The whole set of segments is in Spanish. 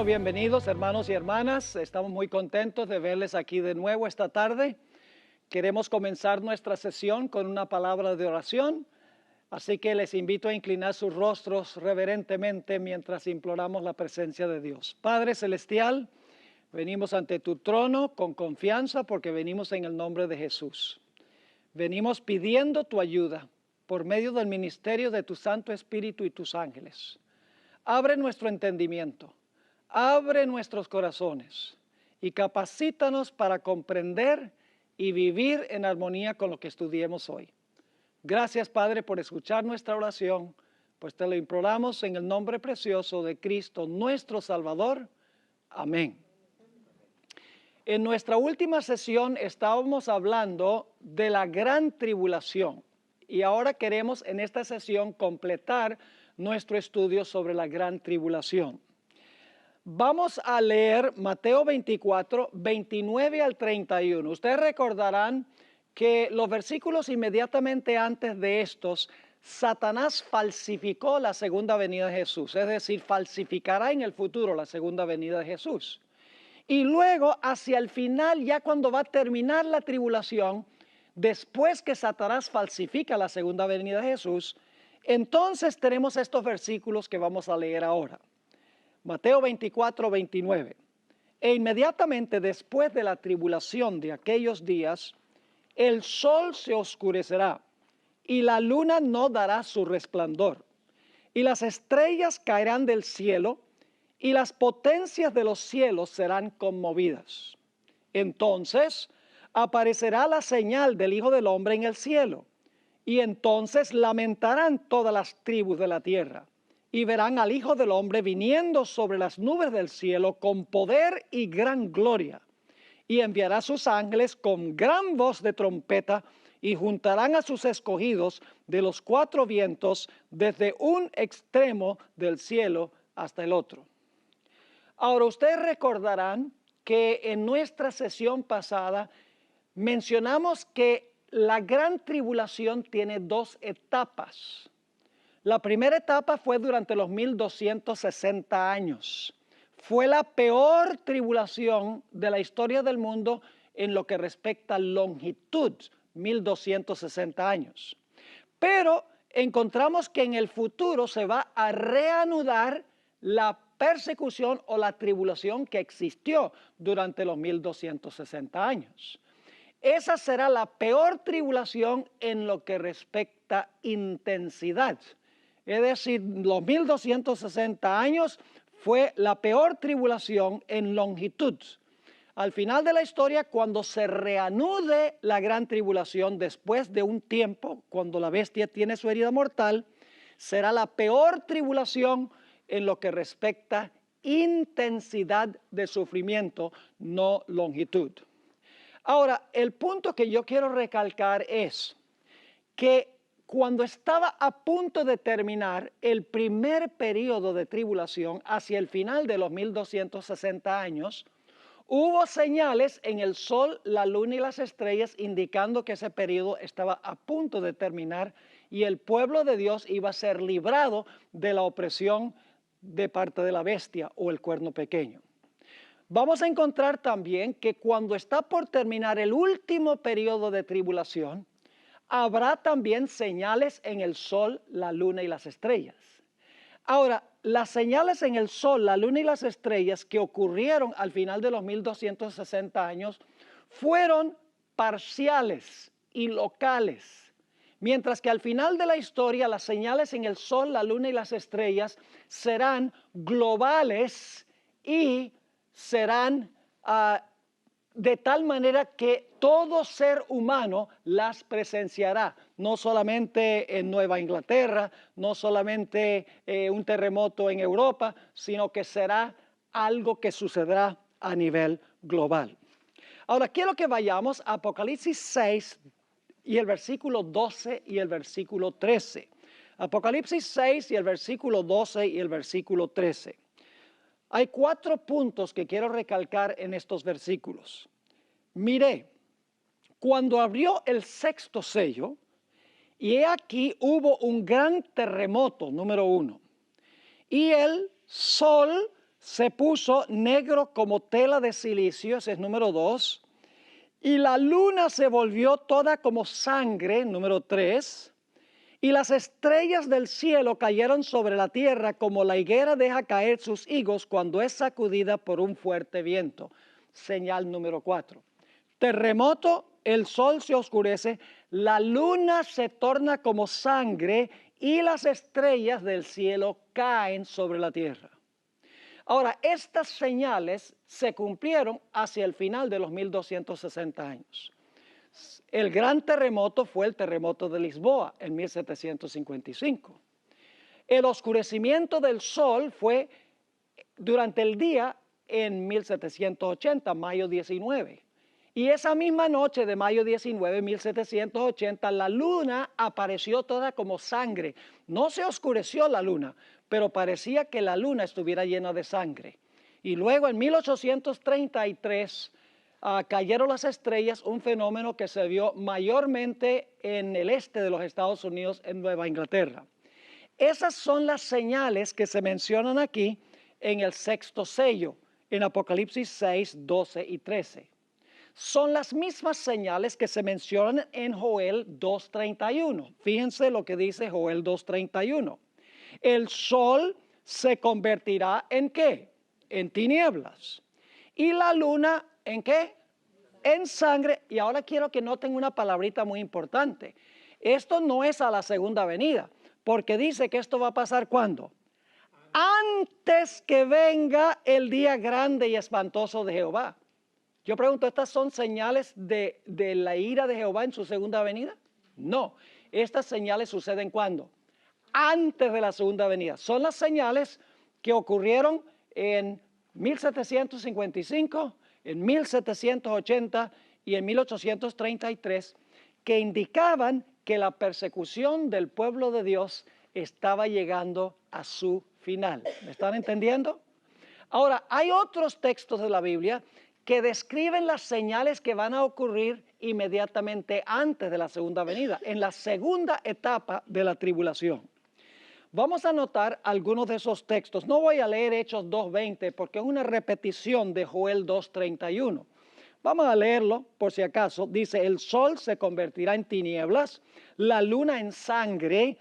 Bueno, bienvenidos hermanos y hermanas. Estamos muy contentos de verles aquí de nuevo esta tarde. Queremos comenzar nuestra sesión con una palabra de oración, así que les invito a inclinar sus rostros reverentemente mientras imploramos la presencia de Dios. Padre Celestial, venimos ante tu trono con confianza porque venimos en el nombre de Jesús. Venimos pidiendo tu ayuda por medio del ministerio de tu Santo Espíritu y tus ángeles. Abre nuestro entendimiento. Abre nuestros corazones y capacítanos para comprender y vivir en armonía con lo que estudiemos hoy. Gracias, Padre, por escuchar nuestra oración, pues te lo imploramos en el nombre precioso de Cristo, nuestro Salvador. Amén. En nuestra última sesión estábamos hablando de la gran tribulación y ahora queremos en esta sesión completar nuestro estudio sobre la gran tribulación. Vamos a leer Mateo 24, 29 al 31. Ustedes recordarán que los versículos inmediatamente antes de estos, Satanás falsificó la segunda venida de Jesús, es decir, falsificará en el futuro la segunda venida de Jesús. Y luego, hacia el final, ya cuando va a terminar la tribulación, después que Satanás falsifica la segunda venida de Jesús, entonces tenemos estos versículos que vamos a leer ahora. Mateo 24, 29. E inmediatamente después de la tribulación de aquellos días, el sol se oscurecerá y la luna no dará su resplandor, y las estrellas caerán del cielo y las potencias de los cielos serán conmovidas. Entonces aparecerá la señal del Hijo del Hombre en el cielo, y entonces lamentarán todas las tribus de la tierra. Y verán al Hijo del Hombre viniendo sobre las nubes del cielo con poder y gran gloria. Y enviará a sus ángeles con gran voz de trompeta y juntarán a sus escogidos de los cuatro vientos desde un extremo del cielo hasta el otro. Ahora ustedes recordarán que en nuestra sesión pasada mencionamos que la gran tribulación tiene dos etapas. La primera etapa fue durante los 1260 años. Fue la peor tribulación de la historia del mundo en lo que respecta a longitud, 1260 años. Pero encontramos que en el futuro se va a reanudar la persecución o la tribulación que existió durante los 1260 años. Esa será la peor tribulación en lo que respecta a intensidad. Es decir, los 1260 años fue la peor tribulación en longitud. Al final de la historia, cuando se reanude la gran tribulación después de un tiempo, cuando la bestia tiene su herida mortal, será la peor tribulación en lo que respecta a intensidad de sufrimiento, no longitud. Ahora, el punto que yo quiero recalcar es que cuando estaba a punto de terminar el primer periodo de tribulación, hacia el final de los 1260 años, hubo señales en el sol, la luna y las estrellas indicando que ese periodo estaba a punto de terminar y el pueblo de Dios iba a ser librado de la opresión de parte de la bestia o el cuerno pequeño. Vamos a encontrar también que cuando está por terminar el último periodo de tribulación, habrá también señales en el sol, la luna y las estrellas. Ahora, las señales en el sol, la luna y las estrellas que ocurrieron al final de los 1260 años fueron parciales y locales, mientras que al final de la historia las señales en el sol, la luna y las estrellas serán globales y serán de tal manera que todo ser humano las presenciará, no solamente en Nueva Inglaterra, no solamente un terremoto en Europa, sino que será algo que sucederá a nivel global. Ahora quiero que vayamos a Apocalipsis 6 y el versículo 12 y el versículo 13. Apocalipsis 6 y el versículo 12 y el versículo 13. Hay 4 puntos que quiero recalcar en estos versículos. Miré, cuando abrió el sexto sello, y he aquí hubo un gran terremoto, número 1, y el sol se puso negro como tela de silicio, ese es número 2, y la luna se volvió toda como sangre, número 3, y las estrellas del cielo cayeron sobre la tierra como la higuera deja caer sus higos cuando es sacudida por un fuerte viento. Señal número 4. Terremoto, el sol se oscurece, la luna se torna como sangre y las estrellas del cielo caen sobre la tierra. Ahora, estas señales se cumplieron hacia el final de los 1260 años. El gran terremoto fue el terremoto de Lisboa en 1755. El oscurecimiento del sol fue durante el día en 1780, mayo 19. Y esa misma noche de mayo 19, 1780, la luna apareció toda como sangre. No se oscureció la luna, pero parecía que la luna estuviera llena de sangre. Y luego en 1833 cayeron las estrellas, un fenómeno que se vio mayormente en el este de los Estados Unidos, en Nueva Inglaterra. Esas son las señales que se mencionan aquí en el sexto sello, en Apocalipsis 6, 12 y 13. Son las mismas señales que se mencionan en Joel 2:31. Fíjense lo que dice Joel 2:31. El sol se convertirá ¿en qué? En tinieblas. Y la luna ¿en qué? En sangre. Y ahora quiero que noten una palabrita muy importante. Esto no es a la segunda venida, porque dice que esto va a pasar ¿cuándo? Antes que venga el día grande y espantoso de Jehová. Yo pregunto, ¿estas son señales de la ira de Jehová en su segunda venida? No, estas señales suceden ¿cuándo? Antes de la segunda venida. Son las señales que ocurrieron en 1755, en 1780 y en 1833, que indicaban que la persecución del pueblo de Dios estaba llegando a su final. ¿Me están entendiendo? Ahora, hay otros textos de la Biblia que describen las señales que van a ocurrir inmediatamente antes de la segunda venida, en la segunda etapa de la tribulación. Vamos a notar algunos de esos textos. No voy a leer Hechos 2:20 porque es una repetición de Joel 2:31. Vamos a leerlo por si acaso. Dice, el sol se convertirá en tinieblas, la luna en sangre,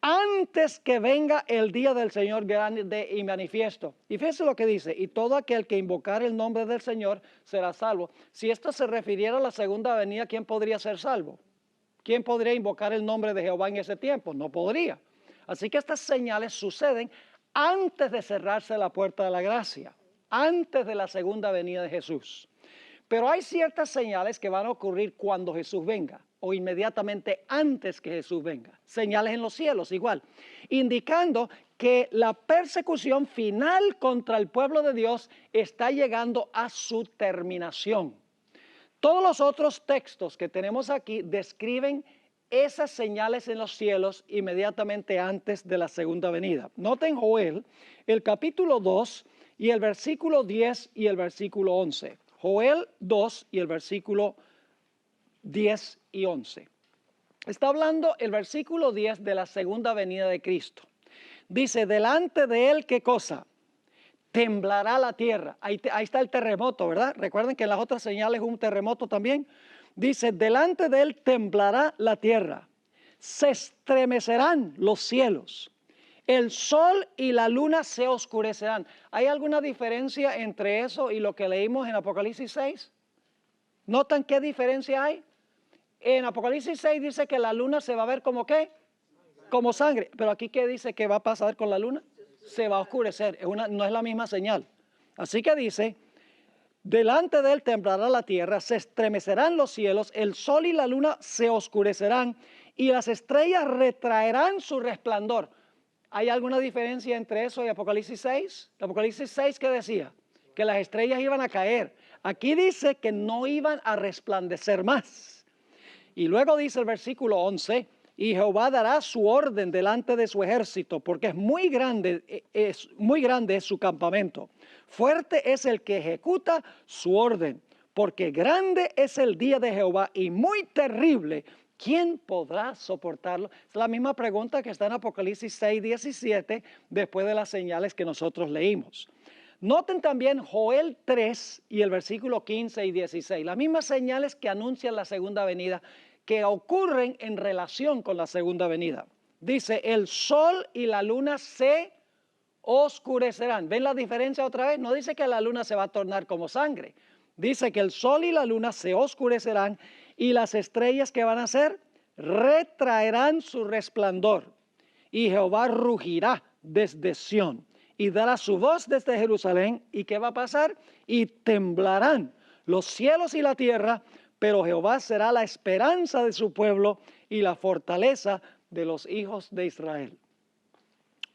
antes que venga el día del Señor grande y manifiesto. Y fíjense lo que dice, y todo aquel que invocare el nombre del Señor será salvo. Si esto se refiriera a la segunda venida, ¿quién podría ser salvo? ¿Quién podría invocar el nombre de Jehová en ese tiempo? No podría. Así que estas señales suceden antes de cerrarse la puerta de la gracia, antes de la segunda venida de Jesús. Pero hay ciertas señales que van a ocurrir cuando Jesús venga o inmediatamente antes que Jesús venga. Señales en los cielos igual, indicando que la persecución final contra el pueblo de Dios está llegando a su terminación. Todos los otros textos que tenemos aquí describen esas señales en los cielos inmediatamente antes de la segunda venida. Noten Joel, el capítulo 2 y el versículo 10 y el versículo 11. Joel 2 y el versículo 10 y 11. Está hablando el versículo 10 de la segunda venida de Cristo. Dice, delante de él, ¿qué cosa? Temblará la tierra. Ahí está el terremoto, ¿verdad? Recuerden que en las otras señales un terremoto también. Dice, delante de él temblará la tierra. Se estremecerán los cielos. El sol y la luna se oscurecerán. ¿Hay alguna diferencia entre eso y lo que leímos en Apocalipsis 6? ¿Notan qué diferencia hay? En Apocalipsis 6 dice que la luna se va a ver como ¿qué? Como sangre. Pero aquí ¿qué dice que va a pasar con la luna? Se va a oscurecer. No es la misma señal. Así que dice, delante de él temblará la tierra, se estremecerán los cielos, el sol y la luna se oscurecerán y las estrellas retraerán su resplandor. ¿Hay alguna diferencia entre eso y Apocalipsis 6? Apocalipsis 6, ¿qué decía? Que las estrellas iban a caer. Aquí dice que no iban a resplandecer más. Y luego dice el versículo 11, y Jehová dará su orden delante de su ejército, porque es muy grande es su campamento. Fuerte es el que ejecuta su orden, porque grande es el día de Jehová y muy terrible. ¿Quién podrá soportarlo? Es la misma pregunta que está en Apocalipsis 6, 17, después de las señales que nosotros leímos. Noten también Joel 3 y el versículo 15 y 16, las mismas señales que anuncian la segunda venida, que ocurren en relación con la segunda venida. Dice, el sol y la luna se oscurecerán. ¿Ven la diferencia otra vez? No dice que la luna se va a tornar como sangre. Dice que el sol y la luna se oscurecerán y las estrellas que van a hacer retraerán su resplandor. Y Jehová rugirá desde Sión y dará su voz desde Jerusalén. ¿Y qué va a pasar? Y temblarán los cielos y la tierra, pero Jehová será la esperanza de su pueblo y la fortaleza de los hijos de Israel.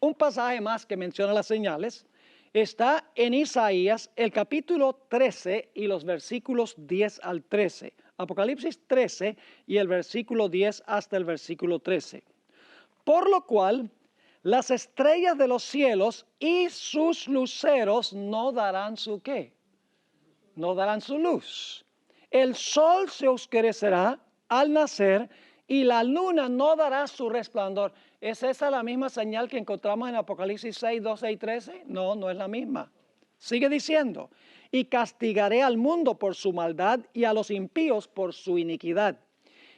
Un pasaje más que menciona las señales está en Isaías, el capítulo 13 y los versículos 10 al 13. Apocalipsis 13 y el versículo 10 hasta el versículo 13. Por lo cual, las estrellas de los cielos y sus luceros no darán su ¿qué? No darán su luz. El sol se oscurecerá al nacer y la luna no dará su resplandor. ¿Es esa la misma señal que encontramos en Apocalipsis 6, 12 y 13? No, no es la misma. Sigue diciendo, y castigaré al mundo por su maldad y a los impíos por su iniquidad.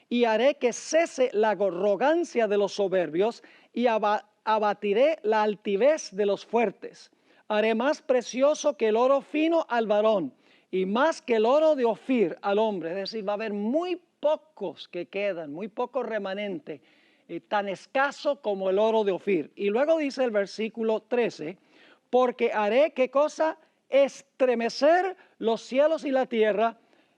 Y haré que cese la arrogancia de los soberbios y abatiré la altivez de los fuertes. Haré más precioso que el oro fino al varón y más que el oro de Ofir al hombre. Es decir, va a haber muy pocos que quedan, muy poco remanente, tan escaso como el oro de Ofir. Y luego dice el versículo 13, porque haré ¿qué cosa? Estremecer los cielos y la tierra,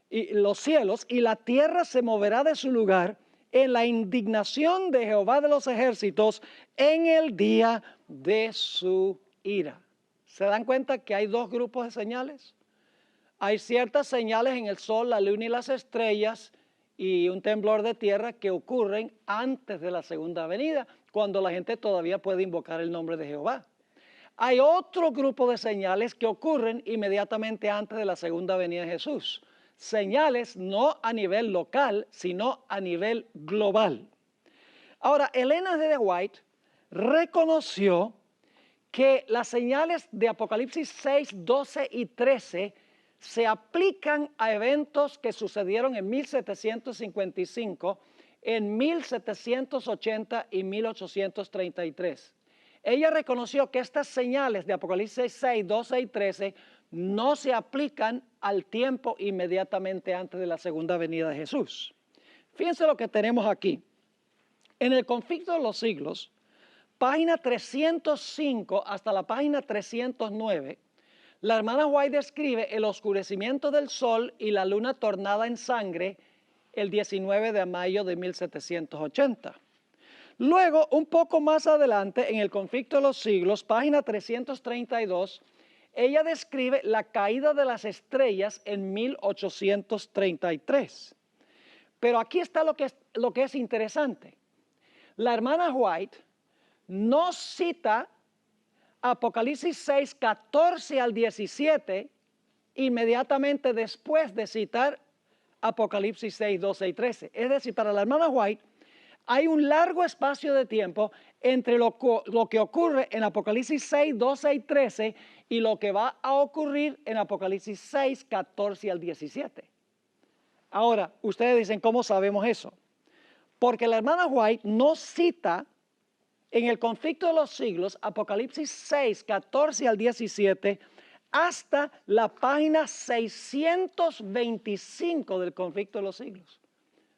y los cielos y la tierra se moverá de su lugar en la indignación de Jehová de los ejércitos en el día de su ira. ¿Se dan cuenta que hay dos grupos de señales? Hay ciertas señales en el sol, la luna y las estrellas y un temblor de tierra que ocurren antes de la segunda venida, cuando la gente todavía puede invocar el nombre de Jehová. Hay otro grupo de señales que ocurren inmediatamente antes de la segunda venida de Jesús. Señales no a nivel local, sino a nivel global. Ahora, Elena G. White reconoció que las señales de Apocalipsis 6, 12 y 13 se aplican a eventos que sucedieron en 1755, en 1780 y 1833. Ella reconoció que estas señales de Apocalipsis 6, 12 y 13 no se aplican al tiempo inmediatamente antes de la segunda venida de Jesús. Fíjense lo que tenemos aquí. En el Conflicto de los Siglos, página 305 hasta la página 309, la hermana White describe el oscurecimiento del sol y la luna tornada en sangre el 19 de mayo de 1780. Luego, un poco más adelante, en el Conflicto de los Siglos, página 332, ella describe la caída de las estrellas en 1833. Pero aquí está lo que es interesante. La hermana White no cita Apocalipsis 6, 14 al 17 inmediatamente después de citar Apocalipsis 6, 12 y 13. Es decir, para la hermana White hay un largo espacio de tiempo entre lo que ocurre en Apocalipsis 6, 12 y 13 y lo que va a ocurrir en Apocalipsis 6, 14 al 17. Ahora, ustedes dicen, ¿cómo sabemos eso? Porque la hermana White no cita en el Conflicto de los Siglos, Apocalipsis 6, 14 al 17, hasta la página 625 del Conflicto de los Siglos.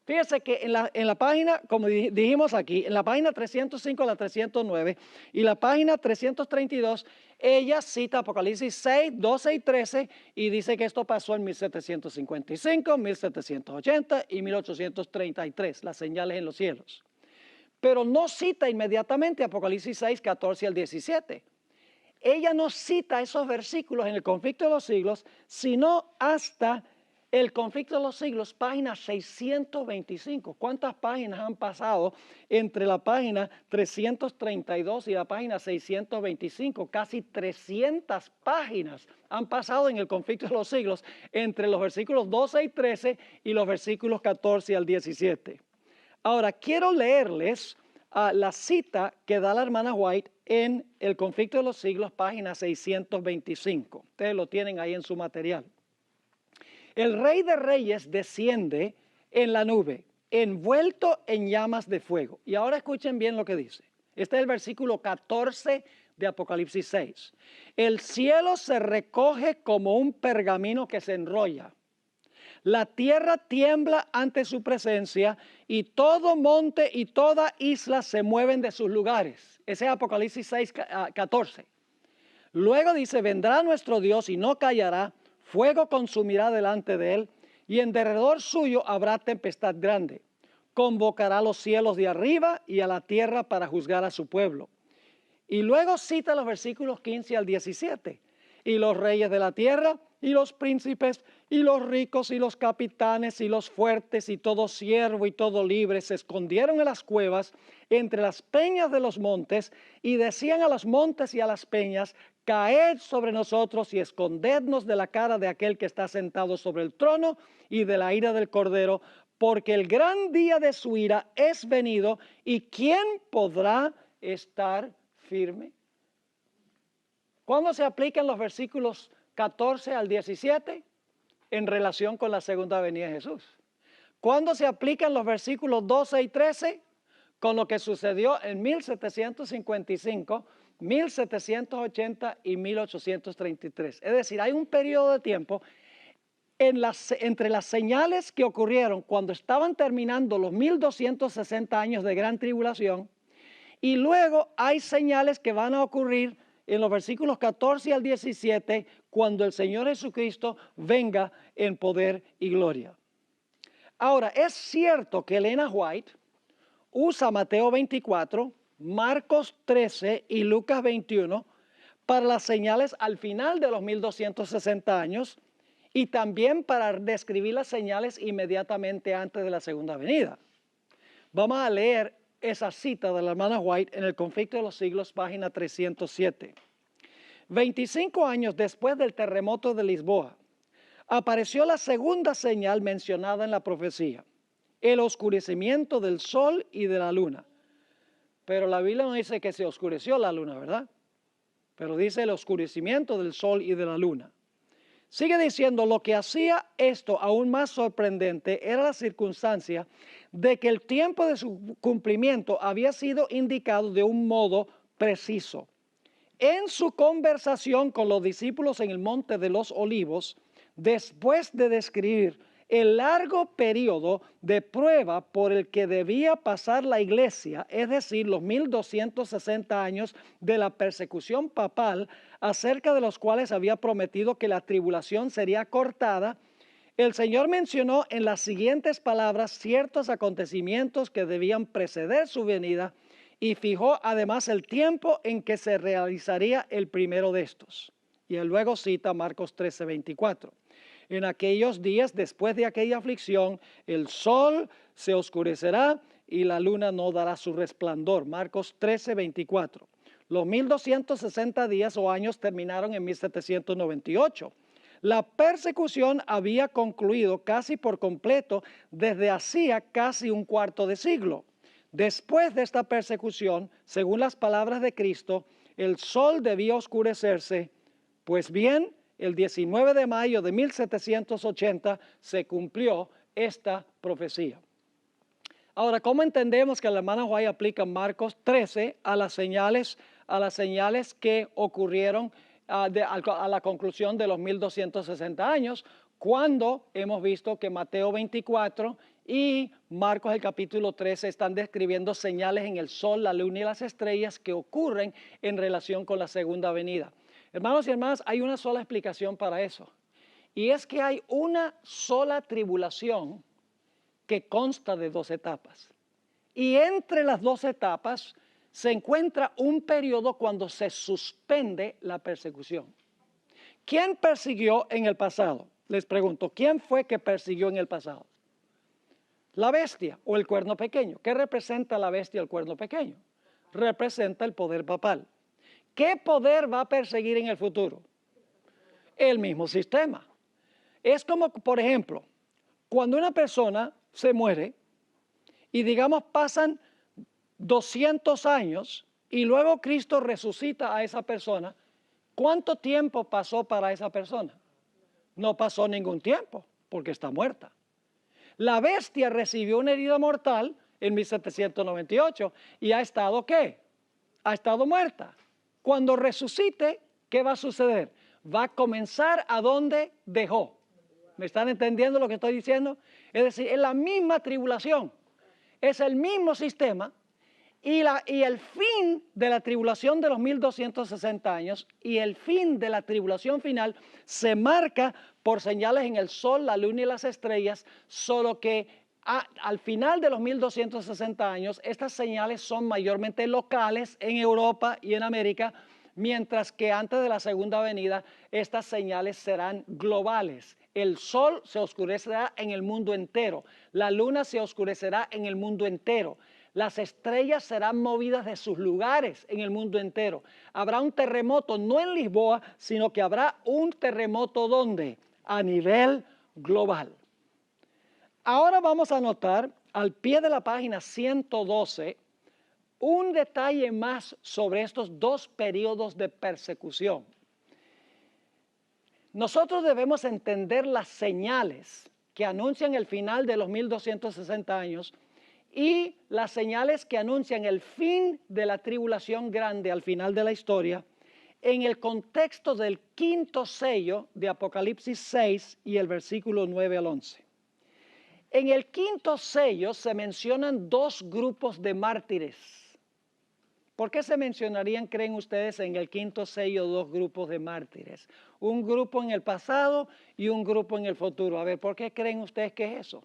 Fíjese que en la página, como dijimos aquí, en la página 305 a la 309 y la página 332, ella cita Apocalipsis 6, 12 y 13 y dice que esto pasó en 1755, 1780 y 1833, las señales en los cielos. Pero no cita inmediatamente Apocalipsis 6, 14 al 17. Ella no cita esos versículos en el Conflicto de los Siglos, sino hasta el Conflicto de los Siglos, página 625. ¿Cuántas páginas han pasado entre la página 332 y la página 625? Casi 300 páginas han pasado en el Conflicto de los Siglos entre los versículos 12 y 13 y los versículos 14 al 17. Ahora, quiero leerles la cita que da la hermana White en El conflicto de los siglos, página 625. Ustedes lo tienen ahí en su material. El Rey de Reyes desciende en la nube, envuelto en llamas de fuego. Y ahora escuchen bien lo que dice. Este es el versículo 14 de Apocalipsis 6. El cielo se recoge como un pergamino que se enrolla. La tierra tiembla ante su presencia y todo monte y toda isla se mueven de sus lugares. Ese es Apocalipsis 6, 14. Luego dice, vendrá nuestro Dios y no callará, fuego consumirá delante de él y en derredor suyo habrá tempestad grande. Convocará a los cielos de arriba y a la tierra para juzgar a su pueblo. Y luego cita los versículos 15 al 17. Y los reyes de la tierra, y los príncipes, y los ricos, y los capitanes, y los fuertes, y todo siervo, y todo libre, se escondieron en las cuevas, entre las peñas de los montes, y decían a los montes y a las peñas, caed sobre nosotros, y escondednos de la cara de aquel que está sentado sobre el trono, y de la ira del Cordero, porque el gran día de su ira es venido, y ¿quién podrá estar firme? ¿Cuándo se aplican los versículos 14 al 17? En relación con la segunda venida de Jesús. ¿Cuándo se aplican los versículos 12 y 13? Con lo que sucedió en 1755, 1780 y 1833. Es decir, hay un periodo de tiempo entre las señales que ocurrieron cuando estaban terminando los 1260 años de gran tribulación y luego hay señales que van a ocurrir en los versículos 14 al 17 cuando el Señor Jesucristo venga en poder y gloria. Ahora, es cierto que Elena White usa Mateo 24, Marcos 13 y Lucas 21 para las señales al final de los 1260 años y también para describir las señales inmediatamente antes de la segunda venida. Vamos a leer esa cita de la hermana White en El conflicto de los siglos, página 307. 25 años después del terremoto de Lisboa, apareció la segunda señal mencionada en la profecía, el oscurecimiento del sol y de la luna. Pero la Biblia no dice que se oscureció la luna, ¿verdad? Pero dice el oscurecimiento del sol y de la luna. Sigue diciendo, lo que hacía esto aún más sorprendente era la circunstancia de que el tiempo de su cumplimiento había sido indicado de un modo preciso. En su conversación con los discípulos en el Monte de los Olivos, después de describir el largo periodo de prueba por el que debía pasar la iglesia, es decir, los 1260 años de la persecución papal, acerca de los cuales había prometido que la tribulación sería cortada, el Señor mencionó en las siguientes palabras ciertos acontecimientos que debían preceder su venida y fijó además el tiempo en que se realizaría el primero de estos. Y él luego cita Marcos 13, 24. En aquellos días, después de aquella aflicción, el sol se oscurecerá y la luna no dará su resplandor. Marcos 13, 24. Los 1260 días o años terminaron en 1798. La persecución había concluido casi por completo desde hacía casi un cuarto de siglo. Después de esta persecución, según las palabras de Cristo, el sol debía oscurecerse. Pues bien, el 19 de mayo de 1780 se cumplió esta profecía. Ahora, ¿cómo entendemos que la hermana White aplica Marcos 13 a las señales que ocurrieron a la conclusión de los 1260 años, cuando hemos visto que Mateo 24 y Marcos el capítulo 13 están describiendo señales en el sol, la luna y las estrellas que ocurren en relación con la segunda venida? Hermanos y hermanas, hay una sola explicación para eso. Y es que hay una sola tribulación que consta de 2 etapas. Y entre las 2 etapas se encuentra un periodo cuando se suspende la persecución. ¿Quién persiguió en el pasado? Les pregunto, ¿quién fue que persiguió en el pasado? La bestia o el cuerno pequeño. ¿Qué representa la bestia o el cuerno pequeño? Representa el poder papal. ¿Qué poder va a perseguir en el futuro? El mismo sistema. Es como, por ejemplo, cuando una persona se muere y digamos pasan 200 años y luego Cristo resucita a esa persona, ¿cuánto tiempo pasó para esa persona? No pasó ningún tiempo, porque está muerta. La bestia recibió una herida mortal en 1798 y ha estado ¿qué? Ha estado muerta. Cuando resucite, ¿qué va a suceder? Va a comenzar a donde dejó. ¿Me están entendiendo lo que estoy diciendo? Es decir, es la misma tribulación, es el mismo sistema y el fin de la tribulación de los 1260 años y el fin de la tribulación final se marca por señales en el sol, la luna y las estrellas, solo que al final de los 1260 años estas señales son mayormente locales en Europa y en América, mientras que antes de la segunda venida estas señales serán globales. El sol se oscurecerá en el mundo entero, la luna se oscurecerá en el mundo entero. Las estrellas serán movidas de sus lugares en el mundo entero. Habrá un terremoto, no en Lisboa, sino que habrá un terremoto ¿dónde? A nivel global. Ahora vamos a notar al pie de la página 112 un detalle más sobre estos dos periodos de persecución. Nosotros debemos entender las señales que anuncian el final de los 1260 años y las señales que anuncian el fin de la tribulación grande al final de la historia en el contexto del quinto sello de Apocalipsis 6 y el versículo 9 al 11. En el quinto sello se mencionan dos grupos de mártires. ¿Por qué se mencionarían, creen ustedes, en el quinto sello dos grupos de mártires? Un grupo en el pasado y un grupo en el futuro. A ver, ¿por qué creen ustedes que es eso?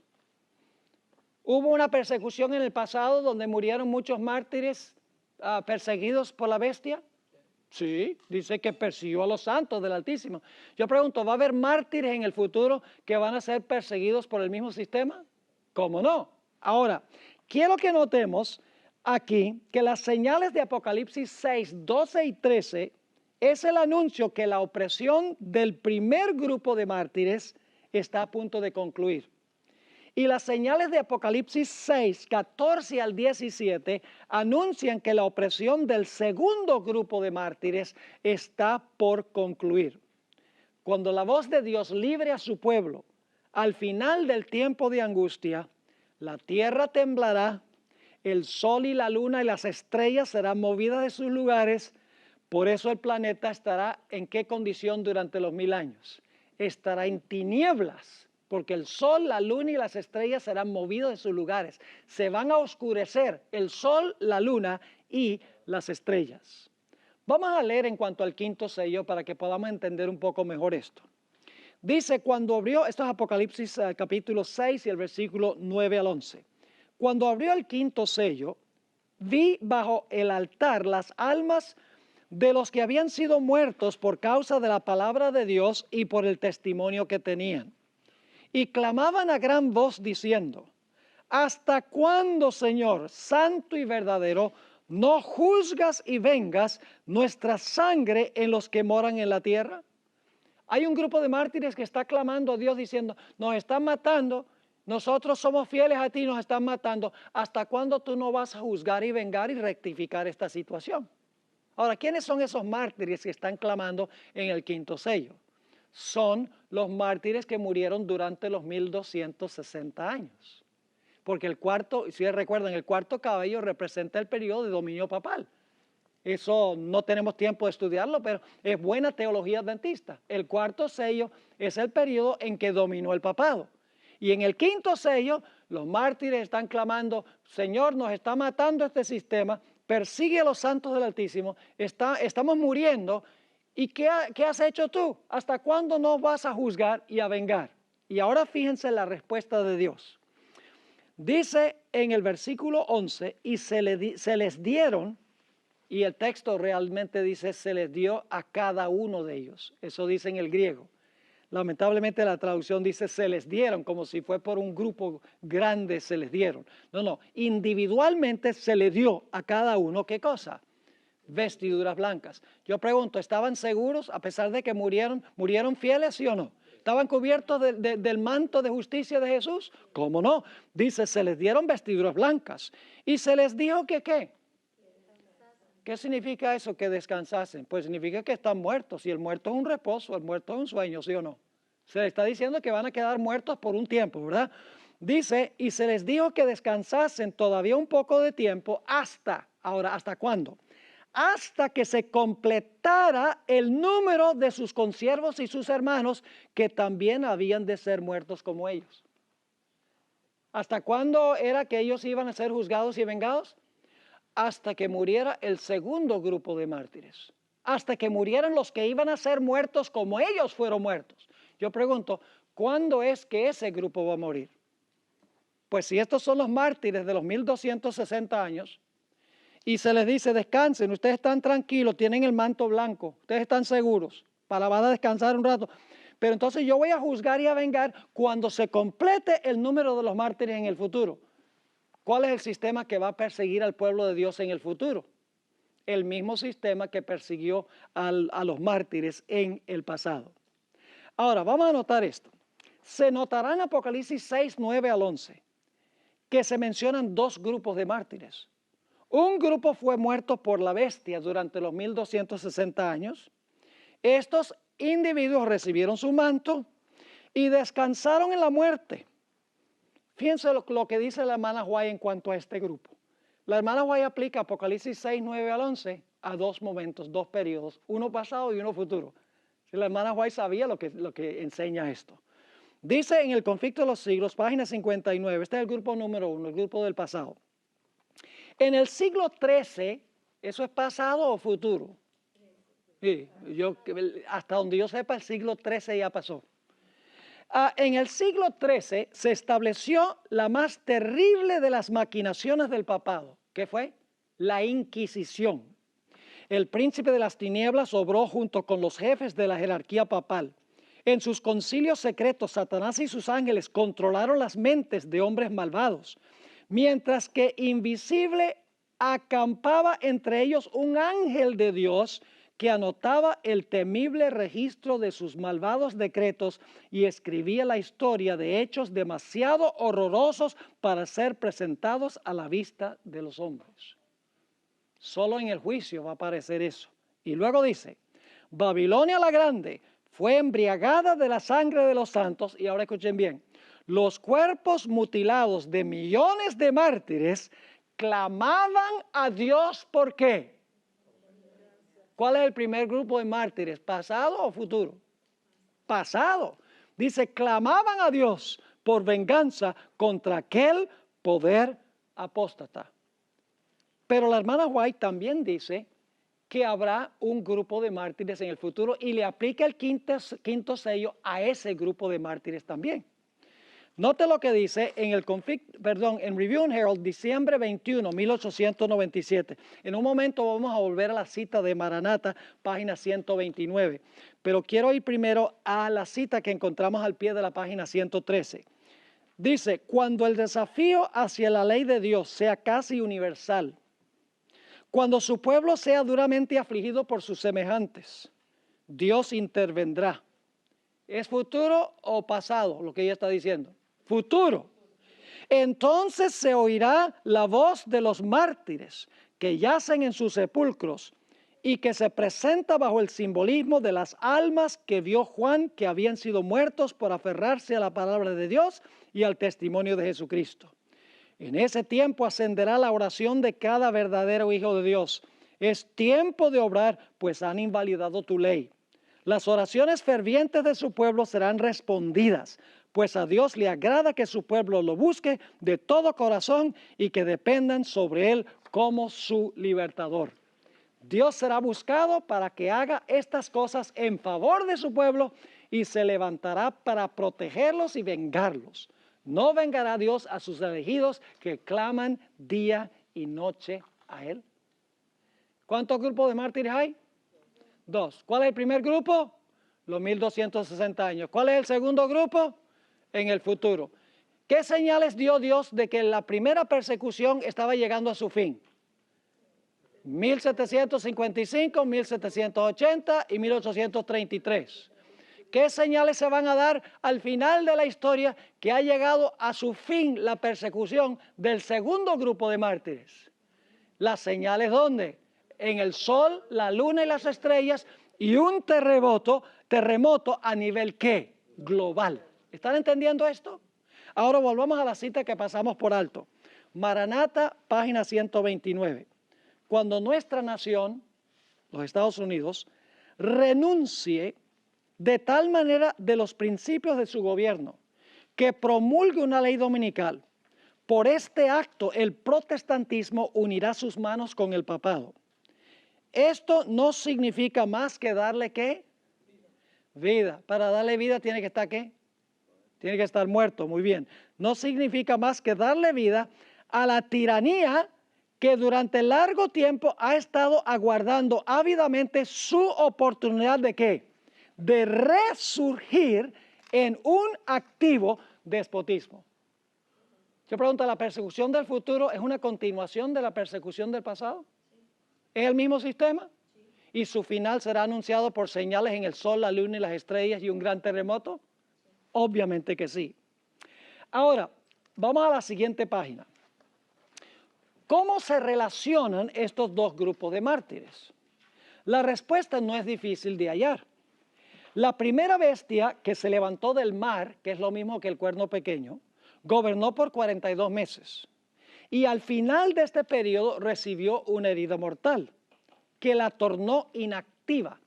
¿Hubo una persecución en el pasado donde murieron muchos mártires perseguidos por la bestia? Sí, dice que persiguió a los santos del Altísimo. Yo pregunto, ¿va a haber mártires en el futuro que van a ser perseguidos por el mismo sistema? ¿Cómo no? Ahora, quiero que notemos aquí que las señales de Apocalipsis 6, 12 y 13 es el anuncio que la opresión del primer grupo de mártires está a punto de concluir. Y las señales de Apocalipsis 6, 14 al 17 anuncian que la opresión del segundo grupo de mártires está por concluir. Cuando la voz de Dios libre a su pueblo, al final del tiempo de angustia, la tierra temblará, el sol y la luna y las estrellas serán movidas de sus lugares. Por eso el planeta estará ¿en qué condición durante los 1000 años? Estará en tinieblas. Porque el sol, la luna y las estrellas serán movidos de sus lugares. Se van a oscurecer el sol, la luna y las estrellas. Vamos a leer en cuanto al quinto sello para que podamos entender un poco mejor esto. Dice, cuando abrió, esto es Apocalipsis capítulo 6 y el versículo 9 al 11. Cuando abrió el quinto sello, vi bajo el altar las almas de los que habían sido muertos por causa de la palabra de Dios y por el testimonio que tenían. Y clamaban a gran voz diciendo, ¿hasta cuándo, Señor, santo y verdadero, no juzgas y vengas nuestra sangre en los que moran en la tierra? Hay un grupo de mártires que está clamando a Dios diciendo, nos están matando, nosotros somos fieles a ti, nos están matando. ¿Hasta cuándo tú no vas a juzgar y vengar y rectificar esta situación? Ahora, ¿quiénes son esos mártires que están clamando en el quinto sello? Son los mártires que murieron durante los 1260 años. Porque el cuarto, si recuerdan, el cuarto caballo representa el periodo de dominio papal. Eso no tenemos tiempo de estudiarlo, pero es buena teología adventista. El cuarto sello es el periodo en que dominó el papado. Y en el quinto sello, los mártires están clamando, Señor, nos está matando este sistema, persigue a los santos del Altísimo, estamos muriendo. ¿Y qué has hecho tú? ¿Hasta cuándo no vas a juzgar y a vengar? Y ahora fíjense la respuesta de Dios. Dice en el versículo 11, y se les dieron, y el texto realmente dice, se les dio a cada uno de ellos. Eso dice en el griego. Lamentablemente la traducción dice, se les dieron, como si fue por un grupo grande se les dieron. No, individualmente se les dio a cada uno, ¿qué cosa? Vestiduras blancas. Yo pregunto, ¿estaban seguros a pesar de que murieron fieles, sí o no? ¿Estaban cubiertos del manto de justicia de Jesús? ¿Cómo no? Dice, se les dieron vestiduras blancas. Y se les dijo que ¿qué? ¿Qué significa eso, que descansasen? Pues significa que están muertos. Y el muerto es un reposo, el muerto es un sueño, ¿sí o no? Se les está diciendo que van a quedar muertos por un tiempo, ¿verdad? Dice, y se les dijo que descansasen todavía un poco de tiempo hasta, ahora, ¿hasta cuándo? Hasta que se completara el número de sus consiervos y sus hermanos que también habían de ser muertos como ellos. ¿Hasta cuándo era que ellos iban a ser juzgados y vengados? Hasta que muriera el segundo grupo de mártires, hasta que murieran los que iban a ser muertos como ellos fueron muertos. Yo pregunto, ¿cuándo es que ese grupo va a morir? Pues si estos son los mártires de los 1260 años, y se les dice, descansen, ustedes están tranquilos, tienen el manto blanco, ustedes están seguros, van a descansar un rato. Pero entonces yo voy a juzgar y a vengar cuando se complete el número de los mártires en el futuro. ¿Cuál es el sistema que va a perseguir al pueblo de Dios en el futuro? El mismo sistema que persiguió a los mártires en el pasado. Ahora, vamos a notar esto. Se notará en Apocalipsis 6, 9 al 11, que se mencionan dos grupos de mártires. Un grupo fue muerto por la bestia durante los 1260 años. Estos individuos recibieron su manto y descansaron en la muerte. Fíjense lo que dice la hermana White en cuanto a este grupo. La hermana White aplica Apocalipsis 6, 9 al 11 a dos momentos, dos periodos, uno pasado y uno futuro. La hermana White sabía lo que enseña esto. Dice en el conflicto de los siglos, página 59, este es el grupo número 1, el grupo del pasado. En el siglo XIII, ¿eso es pasado o futuro? Sí, hasta donde yo sepa, el siglo XIII ya pasó. En el siglo XIII se estableció la más terrible de las maquinaciones del papado. ¿Qué fue? La Inquisición. El príncipe de las tinieblas obró junto con los jefes de la jerarquía papal. En sus concilios secretos, Satanás y sus ángeles controlaron las mentes de hombres malvados, mientras que invisible acampaba entre ellos un ángel de Dios que anotaba el temible registro de sus malvados decretos y escribía la historia de hechos demasiado horrorosos para ser presentados a la vista de los hombres. Solo en el juicio va a aparecer eso. Y luego dice, Babilonia la Grande fue embriagada de la sangre de los santos, y ahora escuchen bien, los cuerpos mutilados de millones de mártires clamaban a Dios, ¿por qué? ¿Cuál es el primer grupo de mártires? ¿Pasado o futuro? Pasado. Dice, clamaban a Dios por venganza contra aquel poder apóstata. Pero la hermana White también dice que habrá un grupo de mártires en el futuro y le aplica el quinto sello a ese grupo de mártires también. Note lo que dice en en Review and Herald, diciembre 21, 1897. En un momento vamos a volver a la cita de Maranata, página 129. Pero quiero ir primero a la cita que encontramos al pie de la página 113. Dice, cuando el desafío hacia la ley de Dios sea casi universal, cuando su pueblo sea duramente afligido por sus semejantes, Dios intervendrá. ¿Es futuro o pasado lo que ella está diciendo? Futuro. Entonces se oirá la voz de los mártires que yacen en sus sepulcros y que se presenta bajo el simbolismo de las almas que vio Juan que habían sido muertos por aferrarse a la palabra de Dios y al testimonio de Jesucristo. En ese tiempo ascenderá la oración de cada verdadero hijo de Dios. Es tiempo de obrar, pues han invalidado tu ley. Las oraciones fervientes de su pueblo serán respondidas, pues a Dios le agrada que su pueblo lo busque de todo corazón y que dependan sobre él como su libertador. Dios será buscado para que haga estas cosas en favor de su pueblo y se levantará para protegerlos y vengarlos. No vengará Dios a sus elegidos que claman día y noche a él. ¿Cuántos grupos de mártires hay? Dos. ¿Cuál es el primer grupo? Los 1260 años. ¿Cuál es el segundo grupo? En el futuro. ¿Qué señales dio Dios de que la primera persecución estaba llegando a su fin? 1755, 1780 y 1833. ¿Qué señales se van a dar al final de la historia que ha llegado a su fin la persecución del segundo grupo de mártires? Las señales, ¿dónde? en el sol, la luna y las estrellas, y un terremoto a nivel ¿qué? Global. ¿Están entendiendo esto? Ahora volvamos a la cita que pasamos por alto. Maranata, página 129. Cuando nuestra nación, los Estados Unidos, renuncie de tal manera de los principios de su gobierno que promulgue una ley dominical. Por este acto, el protestantismo unirá sus manos con el papado. Esto no significa más que darle ¿qué? Vida. Para darle vida tiene que estar ¿qué? Tiene que estar muerto, muy bien. No significa más que darle vida a la tiranía que durante largo tiempo ha estado aguardando ávidamente su oportunidad de ¿qué? De resurgir en un activo despotismo. Yo pregunto, ¿la persecución del futuro es una continuación de la persecución del pasado? ¿Es el mismo sistema? ¿Y su final será anunciado por señales en el sol, la luna y las estrellas y un gran terremoto? Obviamente que sí. Ahora, vamos a la siguiente página. ¿Cómo se relacionan estos dos grupos de mártires? La respuesta no es difícil de hallar. La primera bestia que se levantó del mar, que es lo mismo que el cuerno pequeño, gobernó por 42 meses. Y al final de este periodo recibió una herida mortal que la tornó inactiva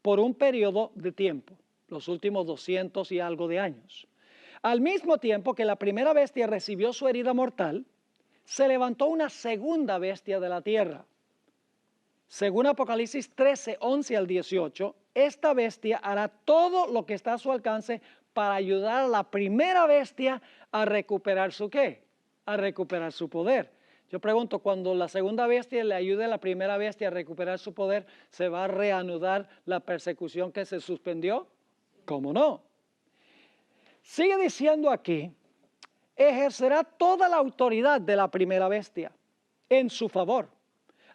por un periodo de tiempo, los últimos 200 y algo de años. Al mismo tiempo que la primera bestia recibió su herida mortal, se levantó una segunda bestia de la tierra. Según Apocalipsis 13, 11 al 18, esta bestia hará todo lo que está a su alcance para ayudar a la primera bestia a recuperar su ¿qué? A recuperar su poder. Yo pregunto, cuando la segunda bestia le ayude a la primera bestia a recuperar su poder, ¿se va a reanudar la persecución que se suspendió? ¿Cómo no? Sigue diciendo aquí, ejercerá toda la autoridad de la primera bestia en su favor.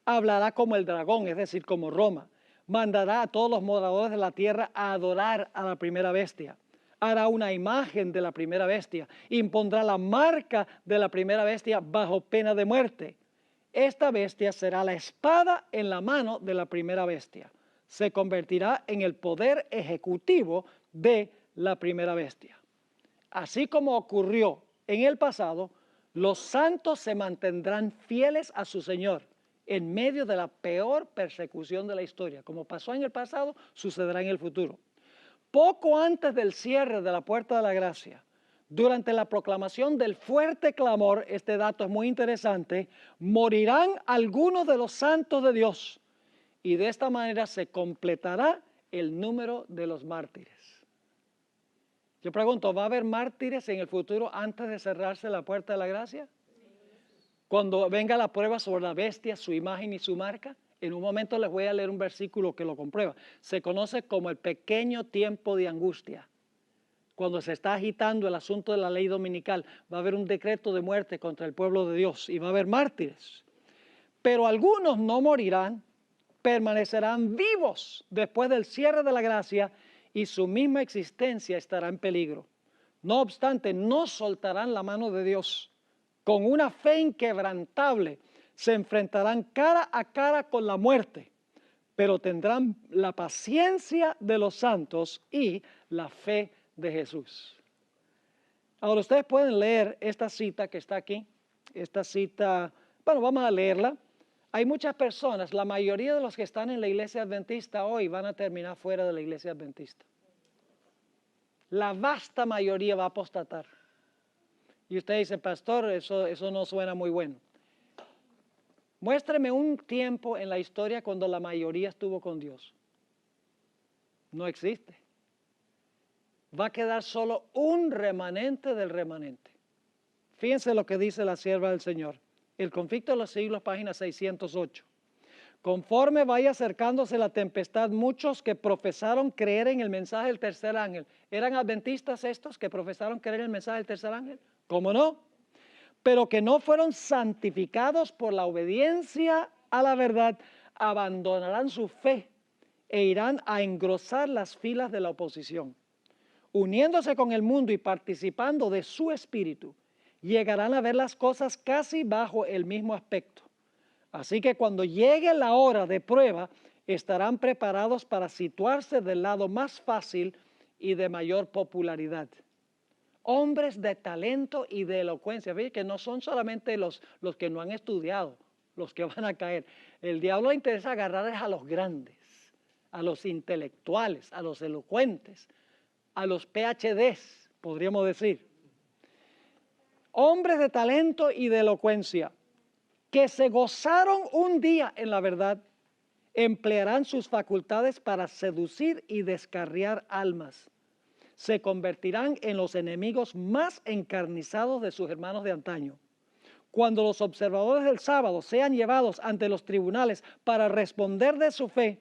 Hablará como el dragón, es decir, como Roma. Mandará a todos los moradores de la tierra a adorar a la primera bestia. Hará una imagen de la primera bestia. Impondrá la marca de la primera bestia bajo pena de muerte. Esta bestia será la espada en la mano de la primera bestia. Se convertirá en el poder ejecutivo de la primera bestia. Así como ocurrió en el pasado, los santos se mantendrán fieles a su Señor en medio de la peor persecución de la historia. Como pasó en el pasado, sucederá en el futuro. Poco antes del cierre de la puerta de la gracia, durante la proclamación del fuerte clamor, este dato es muy interesante, morirán algunos de los santos de Dios y de esta manera se completará el número de los mártires. Yo pregunto, ¿va a haber mártires en el futuro antes de cerrarse la puerta de la gracia? Cuando venga la prueba sobre la bestia, su imagen y su marca, en un momento les voy a leer un versículo que lo comprueba. Se conoce como el pequeño tiempo de angustia. Cuando se está agitando el asunto de la ley dominical, va a haber un decreto de muerte contra el pueblo de Dios y va a haber mártires. Pero algunos no morirán, permanecerán vivos después del cierre de la gracia y su misma existencia estará en peligro. No obstante, no soltarán la mano de Dios. Con una fe inquebrantable se enfrentarán cara a cara con la muerte, pero tendrán la paciencia de los santos y la fe de Jesús. Ahora ustedes pueden leer esta cita que está aquí, esta cita, bueno, vamos a leerla. Hay muchas personas, la mayoría de los que están en la iglesia adventista hoy van a terminar fuera de la iglesia adventista. La vasta mayoría va a apostatar. Y usted dice, pastor, eso no suena muy bueno. Muéstreme un tiempo en la historia cuando la mayoría estuvo con Dios. No existe. Va a quedar solo un remanente del remanente. Fíjense lo que dice la sierva del Señor. El conflicto de los siglos, página 608. Conforme vaya acercándose la tempestad, muchos que profesaron creer en el mensaje del tercer ángel. ¿Eran adventistas estos que profesaron creer en el mensaje del tercer ángel? ¿Cómo no? Pero que no fueron santificados por la obediencia a la verdad, abandonarán su fe e irán a engrosar las filas de la oposición. Uniéndose con el mundo y participando de su espíritu, llegarán a ver las cosas casi bajo el mismo aspecto. Así que cuando llegue la hora de prueba, estarán preparados para situarse del lado más fácil y de mayor popularidad. Hombres de talento y de elocuencia, ¿ve? Que no son solamente los que no han estudiado, los que van a caer. El diablo le interesa agarrar a los grandes, a los intelectuales, a los elocuentes, a los PhDs, podríamos decir. Hombres de talento y de elocuencia, que se gozaron un día en la verdad, emplearán sus facultades para seducir y descarriar almas. Se convertirán en los enemigos más encarnizados de sus hermanos de antaño. Cuando los observadores del sábado sean llevados ante los tribunales para responder de su fe,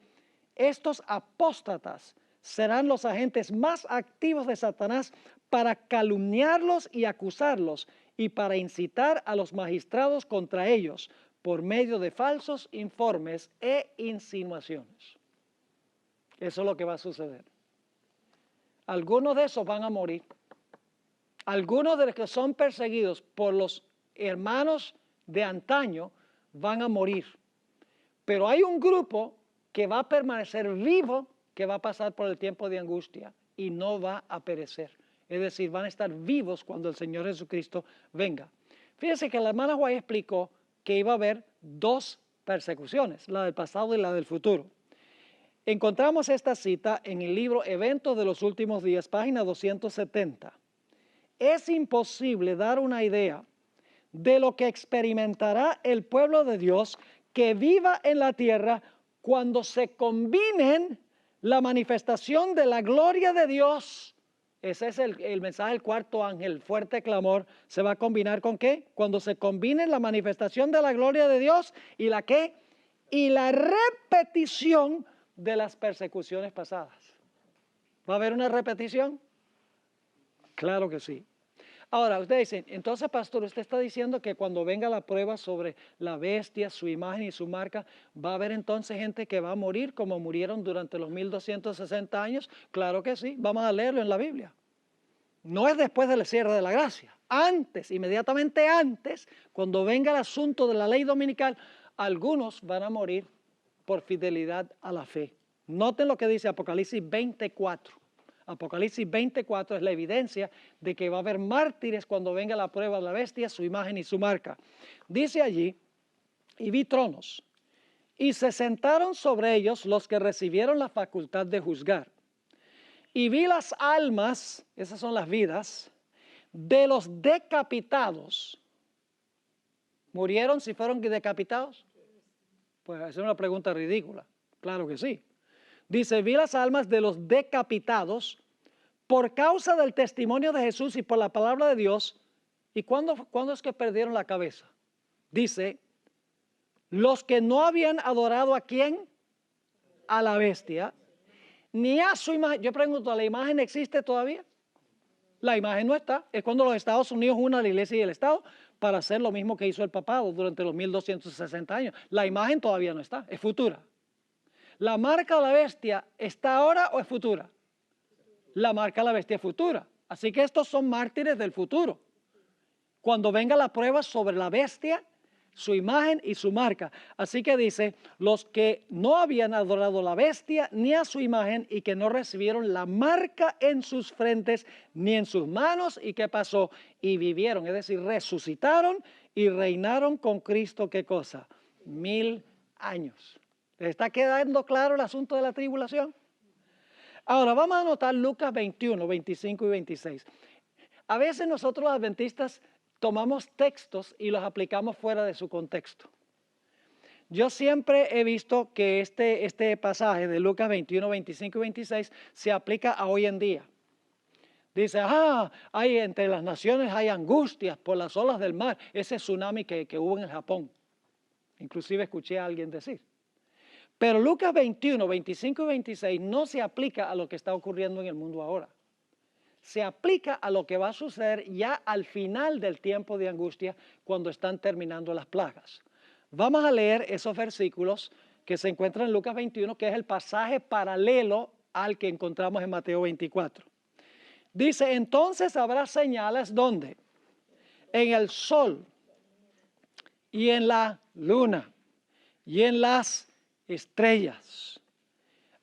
estos apóstatas serán los agentes más activos de Satanás para calumniarlos y acusarlos y para incitar a los magistrados contra ellos por medio de falsos informes e insinuaciones. Eso es lo que va a suceder. Algunos de esos van a morir. Algunos de los que son perseguidos por los hermanos de antaño van a morir. Pero hay un grupo que va a permanecer vivo, que va a pasar por el tiempo de angustia y no va a perecer. Es decir, van a estar vivos cuando el Señor Jesucristo venga. Fíjense que la hermana White explicó que iba a haber dos persecuciones, la del pasado y la del futuro. Encontramos esta cita en el libro Eventos de los Últimos Días, página 270. Es imposible dar una idea de lo que experimentará el pueblo de Dios que viva en la tierra cuando se combinen la manifestación de la gloria de Dios. Ese es el mensaje del cuarto ángel, fuerte clamor. ¿Se va a combinar con qué? Cuando se combine la manifestación de la gloria de Dios y la qué? Y la repetición de las persecuciones pasadas. ¿Va a haber una repetición? Claro que sí. Ahora, ustedes dicen, entonces, pastor, usted está diciendo que cuando venga la prueba sobre la bestia, su imagen y su marca, ¿va a haber entonces gente que va a morir como murieron durante los 1260 años? Claro que sí, vamos a leerlo en la Biblia. No es después del cierre de la gracia. Antes, inmediatamente antes, cuando venga el asunto de la ley dominical, algunos van a morir por fidelidad a la fe. Noten lo que dice Apocalipsis 24. Apocalipsis 24 es la evidencia de que va a haber mártires cuando venga la prueba de la bestia, su imagen y su marca. Dice allí, y vi tronos, y se sentaron sobre ellos los que recibieron la facultad de juzgar. Y vi las almas, esas son las vidas, de los decapitados. ¿Murieron si fueron decapitados? Pues esa es una pregunta ridícula. Claro que sí. Dice, vi las almas de los decapitados por causa del testimonio de Jesús y por la palabra de Dios. ¿Y cuándo es que perdieron la cabeza? Dice, los que no habían adorado ¿a quién? A la bestia, ni a su imagen. Yo pregunto, ¿la imagen existe todavía? La imagen no está. Es cuando los Estados Unidos unen a la iglesia y el Estado para hacer lo mismo que hizo el papado durante los 1260 años. La imagen todavía no está, es futura. ¿La marca de la bestia está ahora o es futura? La marca de la bestia es futura. Así que estos son mártires del futuro. Cuando venga la prueba sobre la bestia, su imagen y su marca. Así que dice, los que no habían adorado a la bestia ni a su imagen y que no recibieron la marca en sus frentes ni en sus manos. ¿Y qué pasó? Y vivieron, es decir, resucitaron y reinaron con Cristo. ¿Qué cosa? 1000 años. ¿Les está quedando claro el asunto de la tribulación? Ahora vamos a anotar Lucas 21, 25 y 26. A veces nosotros los adventistas tomamos textos y los aplicamos fuera de su contexto. Yo siempre he visto que este pasaje de Lucas 21, 25 y 26 se aplica a hoy en día. Dice, hay entre las naciones hay angustias por las olas del mar. Ese tsunami que hubo en el Japón. Inclusive escuché a alguien decir. Pero Lucas 21, 25 y 26 no se aplica a lo que está ocurriendo en el mundo ahora. Se aplica a lo que va a suceder ya al final del tiempo de angustia cuando están terminando las plagas. Vamos a leer esos versículos que se encuentran en Lucas 21, que es el pasaje paralelo al que encontramos en Mateo 24. Dice, entonces habrá señales, ¿dónde? En el sol y en la luna y en las estrellas.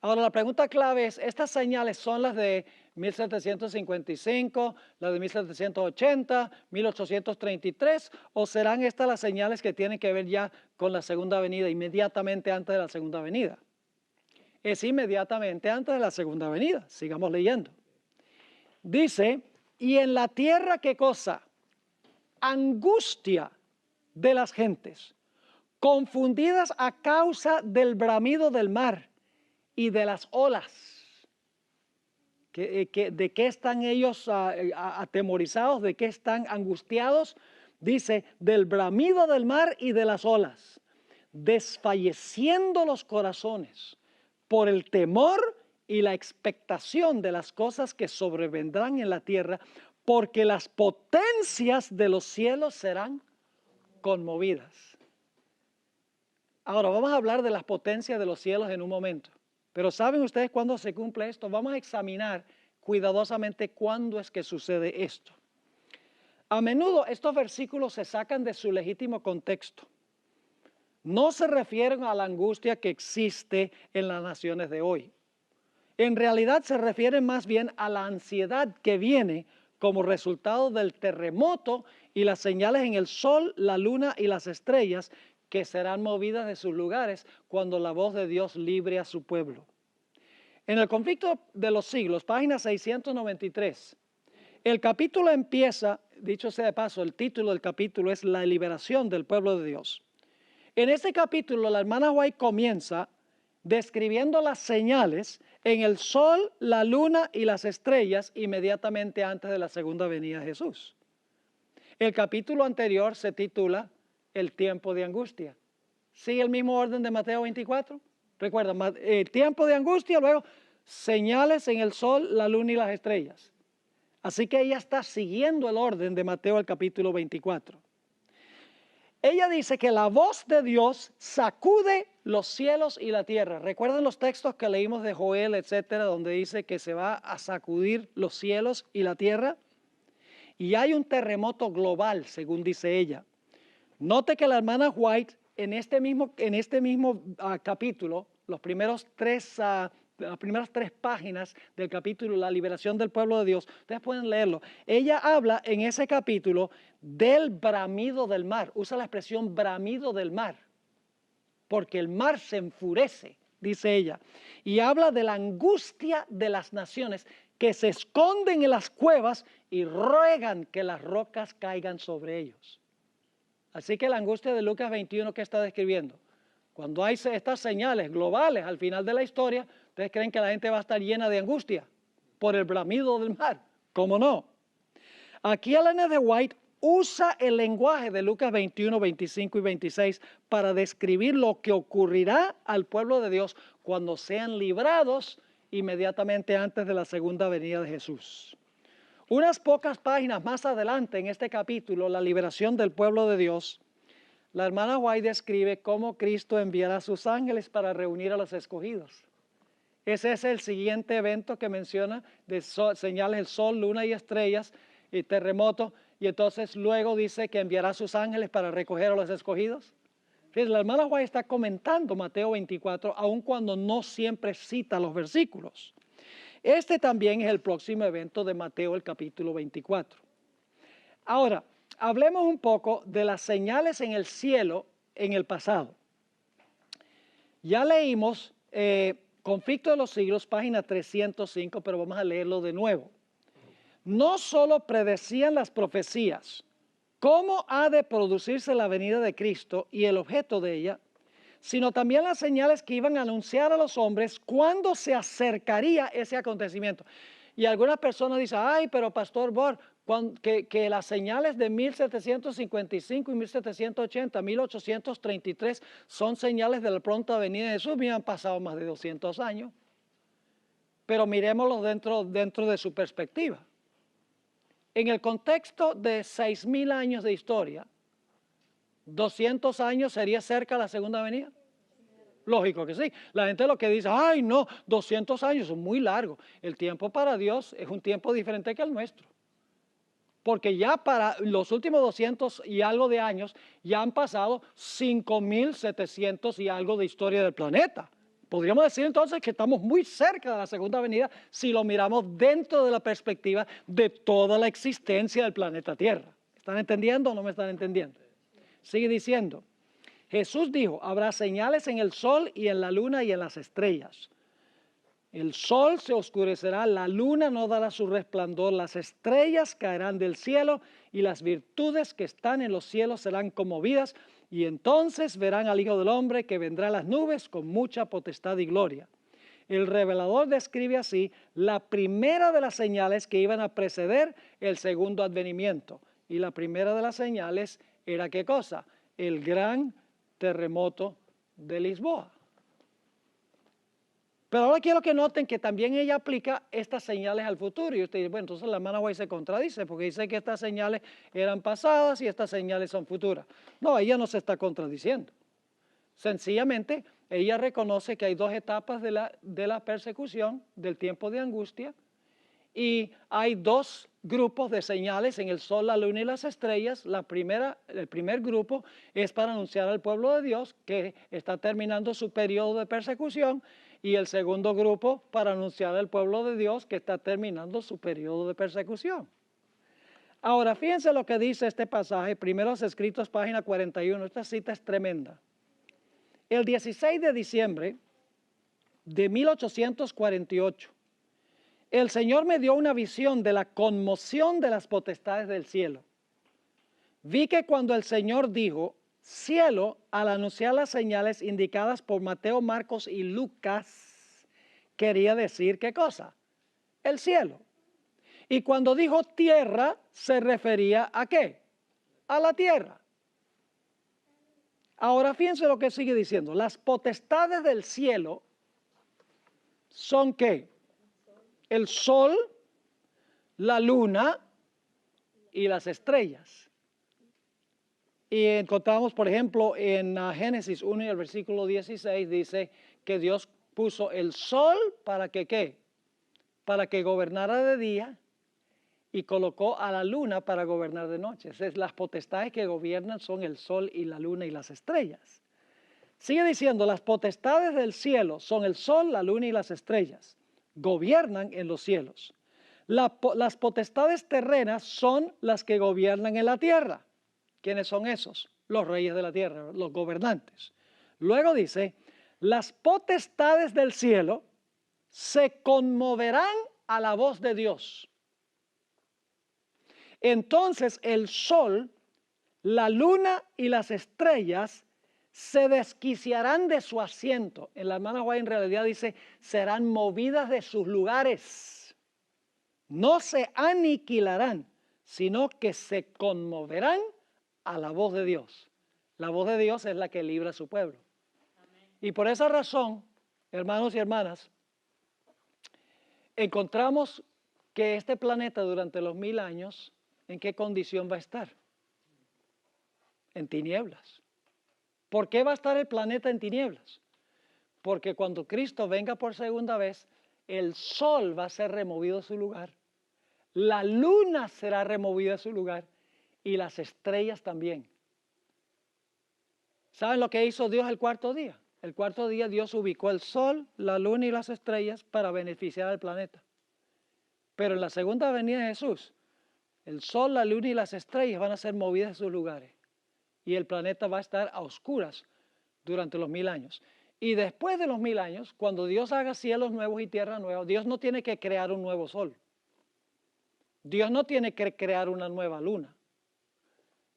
Ahora la pregunta clave es, ¿estas señales son las de 1755, las de 1780, 1833 o serán estas las señales que tienen que ver ya con la segunda venida, inmediatamente antes de la segunda venida? Es inmediatamente antes de la segunda venida. Sigamos leyendo. Dice, y en la tierra, ¿qué cosa? Angustia de las gentes, confundidas a causa del bramido del mar y de las olas. ¿De qué están ellos atemorizados? ¿De qué están angustiados? Dice, del bramido del mar y de las olas, desfalleciendo los corazones por el temor y la expectación de las cosas que sobrevendrán en la tierra, porque las potencias de los cielos serán conmovidas. Ahora vamos a hablar de las potencias de los cielos en un momento. Pero ¿saben ustedes cuándo se cumple esto? Vamos a examinar cuidadosamente cuándo es que sucede esto. A menudo estos versículos se sacan de su legítimo contexto. No se refieren a la angustia que existe en las naciones de hoy. En realidad se refieren más bien a la ansiedad que viene como resultado del terremoto y las señales en el sol, la luna y las estrellas que serán movidas de sus lugares cuando la voz de Dios libre a su pueblo. En el conflicto de los siglos, página 693, el capítulo empieza, dicho sea de paso, el título del capítulo es La liberación del pueblo de Dios. En este capítulo, la hermana White comienza describiendo las señales en el sol, la luna y las estrellas inmediatamente antes de la segunda venida de Jesús. El capítulo anterior se titula El tiempo de angustia. ¿Sigue el mismo orden de Mateo 24? Recuerda, tiempo de angustia, luego señales en el sol, la luna y las estrellas. Así que ella está siguiendo el orden de Mateo el capítulo 24. Ella dice que la voz de Dios sacude los cielos y la tierra. ¿Recuerdan los textos que leímos de Joel, etcétera, donde dice que se va a sacudir los cielos y la tierra? Y hay un terremoto global, según dice ella. Note que la hermana White en este mismo capítulo, las primeras tres páginas del capítulo La liberación del pueblo de Dios, ustedes pueden leerlo. Ella habla en ese capítulo del bramido del mar. Usa la expresión bramido del mar, porque el mar se enfurece, dice ella. Y habla de la angustia de las naciones que se esconden en las cuevas y ruegan que las rocas caigan sobre ellos. Así que la angustia de Lucas 21 que está describiendo, cuando hay estas señales globales al final de la historia, ¿ustedes creen que la gente va a estar llena de angustia por el bramido del mar? ¿Cómo no? Aquí Elena de White usa el lenguaje de Lucas 21, 25 y 26 para describir lo que ocurrirá al pueblo de Dios cuando sean librados inmediatamente antes de la segunda venida de Jesús. Unas pocas páginas más adelante en este capítulo, la liberación del pueblo de Dios, la hermana White describe cómo Cristo enviará a sus ángeles para reunir a los escogidos. Ese es el siguiente evento que menciona de señales el sol, luna y estrellas y terremoto. Y entonces luego dice que enviará a sus ángeles para recoger a los escogidos. Fíjense, la hermana White está comentando Mateo 24, aun cuando no siempre cita los versículos. Este también es el próximo evento de Mateo, el capítulo 24. Ahora, hablemos un poco de las señales en el cielo en el pasado. Ya leímos Conflicto de los siglos, página 305, pero vamos a leerlo de nuevo. No solo predecían las profecías cómo ha de producirse la venida de Cristo y el objeto de ella, sino también las señales que iban a anunciar a los hombres cuándo se acercaría ese acontecimiento. Y algunas personas dicen, ay, pero Pastor Bor, que las señales de 1755 y 1780, 1833 son señales de la pronta venida de Jesús. Me han pasado más de 200 años, pero miremoslo dentro de su perspectiva. En el contexto de 6,000 años de historia, 200 años sería cerca la segunda venida. Lógico que sí. La gente lo que dice, ay no, 200 años es muy largo. El tiempo para Dios es un tiempo diferente que el nuestro. porque ya para los últimos 200 y algo de años ya han pasado 5.700 y algo de historia del planeta. Podríamos decir entonces que estamos muy cerca de la segunda venida si lo miramos dentro de la perspectiva de toda la existencia del planeta Tierra. ¿Están entendiendo o no me están entendiendo? Sigue diciendo, Jesús dijo, habrá señales en el sol y en la luna y en las estrellas. El sol se oscurecerá, la luna no dará su resplandor, las estrellas caerán del cielo y las virtudes que están en los cielos serán conmovidas. Y entonces verán al Hijo del Hombre que vendrá a las nubes con mucha potestad y gloria. El revelador describe así la primera de las señales que iban a preceder el segundo advenimiento. Y la primera de las señales era ¿qué cosa? El gran terremoto de Lisboa. Pero ahora quiero que noten que también ella aplica estas señales al futuro. Y usted dice, bueno, entonces la hermana White se contradice porque dice que estas señales eran pasadas y estas señales son futuras. No, ella no se está contradiciendo. Sencillamente, ella reconoce que hay dos etapas de la persecución, del tiempo de angustia, y hay dos grupos de señales en el sol, la luna y las estrellas. El primer grupo es para anunciar al pueblo de Dios que está terminando su periodo de persecución, y el segundo grupo para anunciar al pueblo de Dios que está terminando su periodo de persecución. Ahora, fíjense lo que dice este pasaje, Primeros Escritos, página 41. Esta cita es tremenda. El 16 de diciembre de 1848, el Señor me dio una visión de la conmoción de las potestades del cielo. Vi que cuando el Señor dijo, cielo, al anunciar las señales indicadas por Mateo, Marcos y Lucas, quería decir ¿qué cosa? El cielo. Y cuando dijo tierra, se refería ¿a qué? A la tierra. Ahora fíjense lo que sigue diciendo. Las potestades del cielo son ¿qué? El sol, la luna y las estrellas. Y encontramos, por ejemplo, en Génesis 1 y el versículo 16 dice que Dios puso el sol para que ¿qué? Para que gobernara de día, y colocó a la luna para gobernar de noche. Entonces, las potestades que gobiernan son el sol y la luna y las estrellas. Sigue diciendo, las potestades del cielo son el sol, la luna y las estrellas. Gobiernan en los cielos. Las potestades terrenas son las que gobiernan en la tierra. ¿Quiénes son esos? Los reyes de la tierra, los gobernantes. Luego dice, las potestades del cielo se conmoverán a la voz de Dios. Entonces el sol, la luna y las estrellas se desquiciarán de su asiento. En la hermana White en realidad dice, serán movidas de sus lugares. No se aniquilarán, sino que se conmoverán a la voz de Dios. La voz de Dios es la que libra a su pueblo. Amén. Y por esa razón, hermanos y hermanas, encontramos que este planeta durante los 1000 años, ¿en qué condición va a estar? En tinieblas. ¿Por qué va a estar el planeta en tinieblas? Porque cuando Cristo venga por segunda vez, el sol va a ser removido de su lugar, la luna será removida de su lugar y las estrellas también. ¿Saben lo que hizo Dios el cuarto día? El cuarto día Dios ubicó el sol, la luna y las estrellas para beneficiar al planeta. Pero en la segunda venida de Jesús, el sol, la luna y las estrellas van a ser movidas de sus lugares. Y el planeta va a estar a oscuras durante los 1000 años. Y después de los 1000 años, cuando Dios haga cielos nuevos y tierra nueva, Dios no tiene que crear un nuevo sol. Dios no tiene que crear una nueva luna.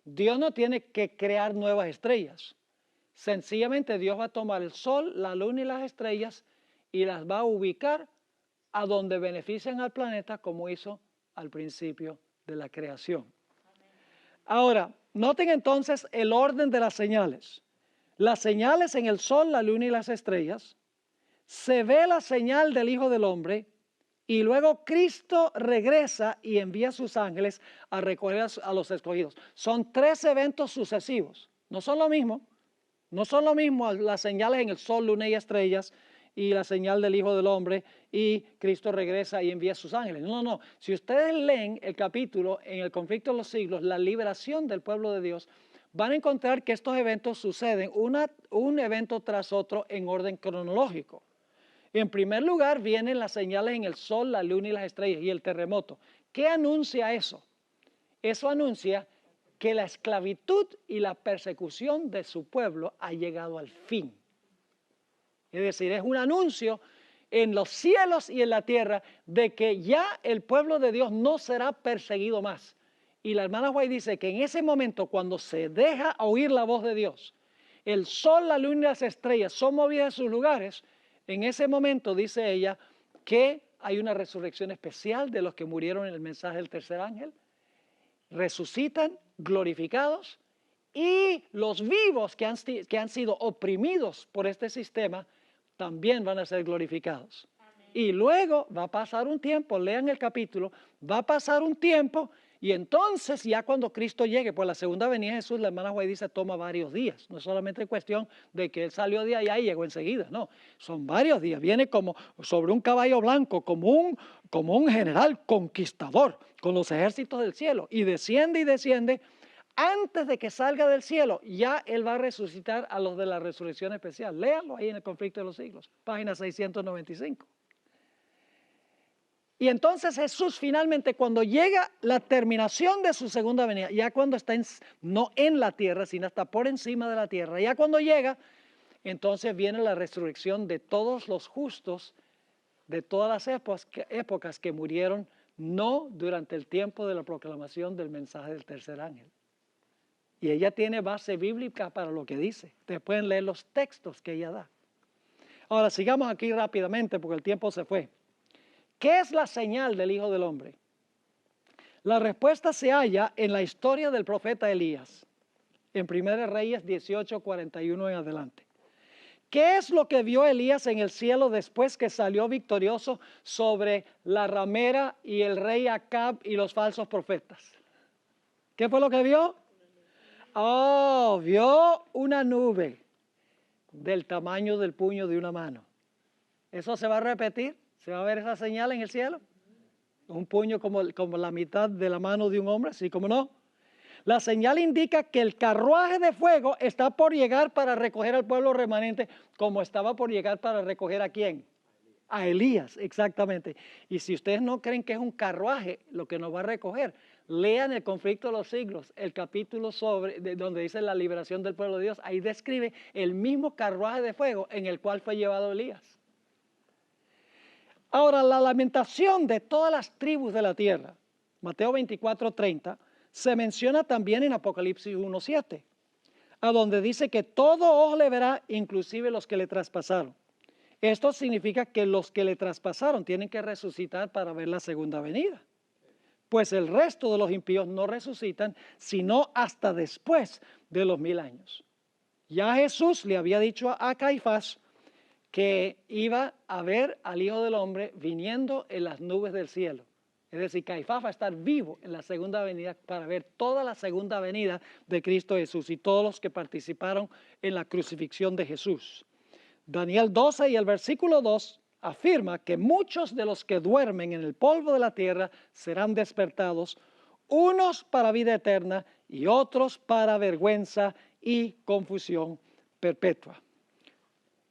Dios no tiene que crear nuevas estrellas. Sencillamente Dios va a tomar el sol, la luna y las estrellas y las va a ubicar a donde benefician al planeta como hizo al principio de la creación. Ahora, noten entonces el orden de las señales. Las señales en el sol, la luna y las estrellas. Se ve la señal del Hijo del Hombre y luego Cristo regresa y envía a sus ángeles a recoger a los escogidos. Son 3 eventos sucesivos. No son lo mismo. No son lo mismo las señales en el sol, luna y estrellas y la señal del Hijo del Hombre y Cristo regresa y envía a sus ángeles. No, no. Si ustedes leen el capítulo en el conflicto de los siglos, la liberación del pueblo de Dios, van a encontrar que estos eventos suceden un evento tras otro en orden cronológico. En primer lugar vienen las señales en el sol, la luna y las estrellas y el terremoto. ¿Qué anuncia eso? Eso anuncia que la esclavitud y la persecución de su pueblo ha llegado al fin. Es decir, es un anuncio en los cielos y en la tierra de que ya el pueblo de Dios no será perseguido más. Y la hermana White dice que en ese momento, cuando se deja oír la voz de Dios, el sol, la luna y las estrellas son movidas de sus lugares. En ese momento, dice ella, que hay una resurrección especial de los que murieron en el mensaje del tercer ángel. Resucitan glorificados y los vivos que han sido oprimidos por este sistema también van a ser glorificados. Amén. Y luego va a pasar un tiempo, lean el capítulo, va a pasar un tiempo y entonces ya cuando Cristo llegue, pues la segunda venida de Jesús, la hermana White dice, toma varios días. No es solamente cuestión de que Él salió de allá y llegó enseguida, no, son varios días. Viene como sobre un caballo blanco, como un general conquistador con los ejércitos del cielo y desciende. Antes de que salga del cielo, ya Él va a resucitar a los de la resurrección especial. Léanlo ahí en el conflicto de los siglos, página 695. Y entonces Jesús finalmente, cuando llega la terminación de su segunda venida, ya cuando está no en la tierra, sino está por encima de la tierra, ya cuando llega, entonces viene la resurrección de todos los justos de todas las épocas que murieron, no durante el tiempo de la proclamación del mensaje del tercer ángel. Y ella tiene base bíblica para lo que dice. Ustedes pueden leer los textos que ella da. Ahora, sigamos aquí rápidamente porque el tiempo se fue. ¿Qué es la señal del Hijo del Hombre? La respuesta se halla en la historia del profeta Elías, en 1 Reyes 18, 41 en adelante. ¿Qué es lo que vio Elías en el cielo después que salió victorioso sobre la ramera y el rey Acab y los falsos profetas? ¿Qué fue lo que vio? Oh, vio una nube del tamaño del puño de una mano. ¿Eso se va a repetir? ¿Se va a ver esa señal en el cielo? Un puño como la mitad de la mano de un hombre, así como no. La señal indica que el carruaje de fuego está por llegar para recoger al pueblo remanente, como estaba por llegar para recoger ¿a quién? A Elías, exactamente. Y si ustedes no creen que es un carruaje lo que nos va a recoger, lean el conflicto de los siglos, el capítulo donde dice la liberación del pueblo de Dios. Ahí describe el mismo carruaje de fuego en el cual fue llevado Elías. Ahora, la lamentación de todas las tribus de la tierra, Mateo 24:30, se menciona también en Apocalipsis 1:7, a donde dice que todo ojo le verá, inclusive los que le traspasaron. Esto significa que los que le traspasaron tienen que resucitar para ver la segunda venida. Pues el resto de los impíos no resucitan, sino hasta después de los 1000 años. Ya Jesús le había dicho a Caifás que iba a ver al Hijo del Hombre viniendo en las nubes del cielo. Es decir, Caifás va a estar vivo en la segunda venida para ver toda la segunda venida de Cristo Jesús y todos los que participaron en la crucifixión de Jesús. Daniel 12 y el versículo 2 afirma que muchos de los que duermen en el polvo de la tierra serán despertados, unos para vida eterna y otros para vergüenza y confusión perpetua.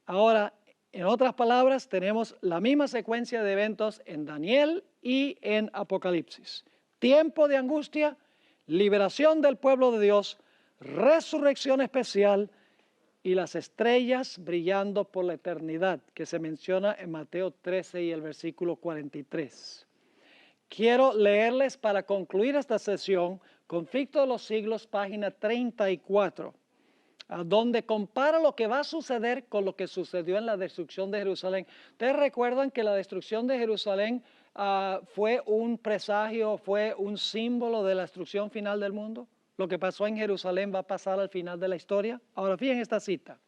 Ahora, en otras palabras, tenemos la misma secuencia de eventos en Daniel y en Apocalipsis. Tiempo de angustia, liberación del pueblo de Dios, resurrección especial y las estrellas brillando por la eternidad, que se menciona en Mateo 13 y el versículo 43. Quiero leerles para concluir esta sesión, Conflicto de los Siglos, página 34. Donde compara lo que va a suceder con lo que sucedió en la destrucción de Jerusalén. ¿Ustedes recuerdan que la destrucción de Jerusalén fue un presagio, fue un símbolo de la destrucción final del mundo? Lo que pasó en Jerusalén va a pasar al final de la historia. Ahora fíjense esta cita.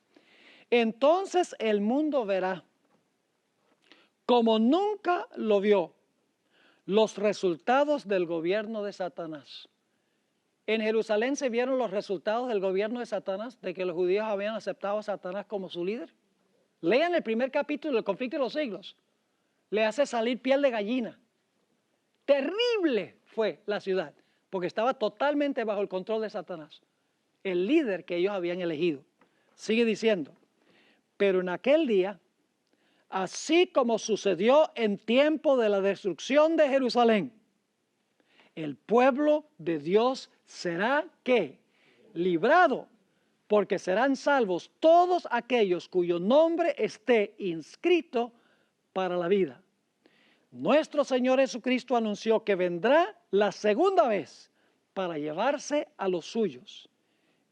Entonces el mundo verá, como nunca lo vio, los resultados del gobierno de Satanás. En Jerusalén se vieron los resultados del gobierno de Satanás, de que los judíos habían aceptado a Satanás como su líder. Lean el primer capítulo del Conflicto de los Siglos. Le hace salir piel de gallina. Terrible fue la ciudad, porque estaba totalmente bajo el control de Satanás, el líder que ellos habían elegido. Sigue diciendo, pero en aquel día, así como sucedió en tiempo de la destrucción de Jerusalén, el pueblo de Dios será, ¿qué? Librado, porque serán salvos todos aquellos cuyo nombre esté inscrito para la vida. Nuestro Señor Jesucristo anunció que vendrá la segunda vez para llevarse a los suyos.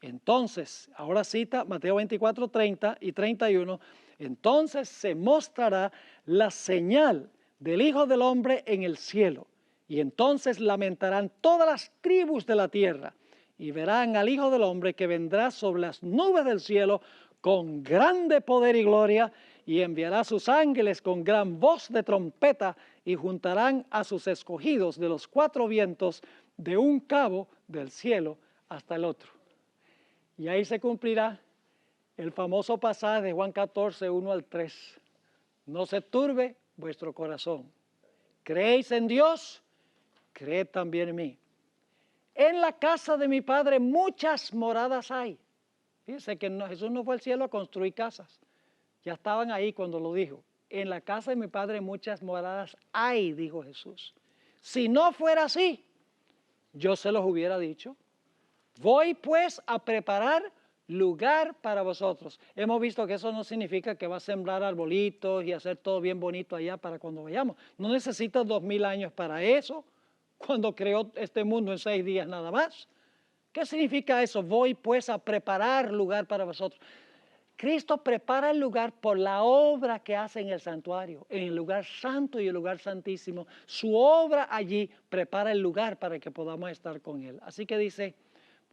Entonces, ahora cita Mateo 24, 30 y 31, entonces se mostrará la señal del Hijo del Hombre en el cielo, y entonces lamentarán todas las tribus de la tierra, y verán al Hijo del Hombre que vendrá sobre las nubes del cielo con grande poder y gloria, y enviará sus ángeles con gran voz de trompeta, y juntarán a sus escogidos de los cuatro vientos, de un cabo del cielo hasta el otro. Y ahí se cumplirá el famoso pasaje de Juan 14, 1 al 3. No se turbe vuestro corazón. ¿Creéis en Dios? Creed también en mí. En la casa de mi Padre muchas moradas hay. Fíjense que Jesús no fue al cielo a construir casas. Ya estaban ahí cuando lo dijo. En la casa de mi Padre muchas moradas hay, dijo Jesús. Si no fuera así, yo se los hubiera dicho. Voy pues a preparar lugar para vosotros. Hemos visto que eso no significa que va a sembrar arbolitos y hacer todo bien bonito allá para cuando vayamos. No necesitas 2000 años para eso, cuando creó este mundo en 6 días nada más. ¿Qué significa eso? Voy pues a preparar lugar para vosotros. Cristo prepara el lugar por la obra que hace en el santuario, en el lugar santo y el lugar santísimo. Su obra allí prepara el lugar para que podamos estar con Él. Así que dice,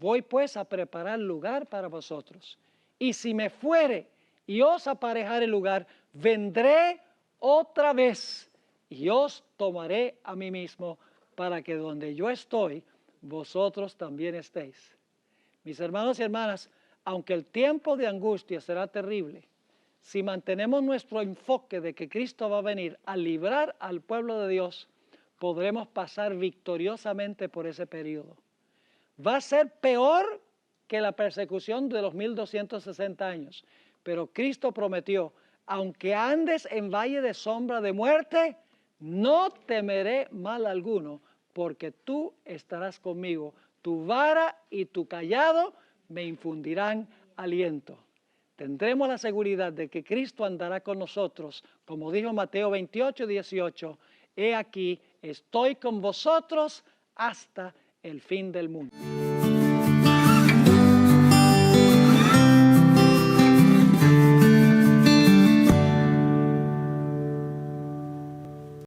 voy pues a preparar lugar para vosotros. Y si me fuere y os aparejare el lugar, vendré otra vez y os tomaré a mí mismo, para que donde yo estoy, vosotros también estéis. Mis hermanos y hermanas, aunque el tiempo de angustia será terrible, si mantenemos nuestro enfoque de que Cristo va a venir a librar al pueblo de Dios, podremos pasar victoriosamente por ese periodo. Va a ser peor que la persecución de los 1260 años, pero Cristo prometió, aunque andes en valle de sombra de muerte, no temeré mal alguno, porque tú estarás conmigo. Tu vara y tu cayado me infundirán aliento. Tendremos la seguridad de que Cristo andará con nosotros, como dijo Mateo 28, 18, he aquí, estoy con vosotros hasta el fin del mundo.